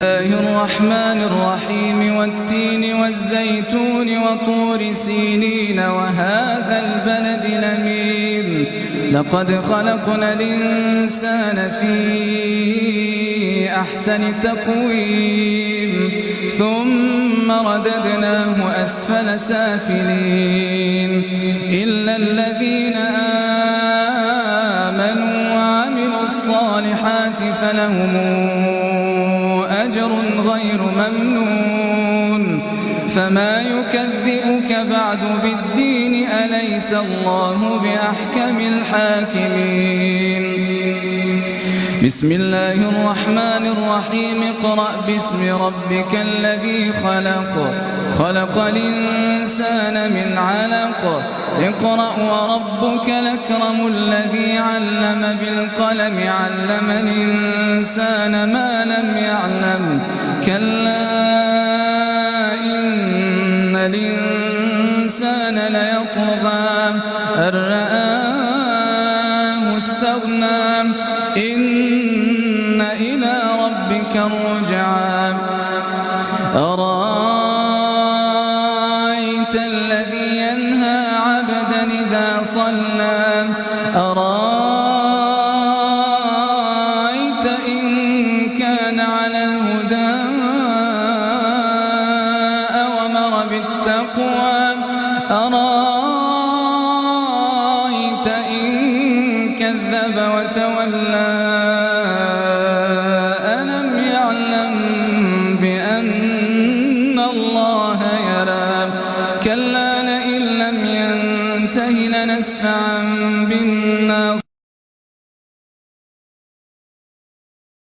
الله الرحمن الرحيم والتين والزيتون وطور سينين وهذا البلد الأمين لقد خلقنا الإنسان في أحسن تقويم ثم رددناه أسفل سافلين إلا الذين آمنوا وعملوا الصالحات فلهم أجر غير ممنون فما يكذبك بعد بالدين أليس الله بأحكم الحاكمين بسم الله الرحمن الرحيم اقرأ باسم ربك الذي خلق خلق الإنسان من علق اقرأ وربك الأكرم الذي علم بالقلم علم الإنسان ما لم يعلم كلا إن الإنسان ليطغى أن رآه استغنى إن إلى ربك الرجعى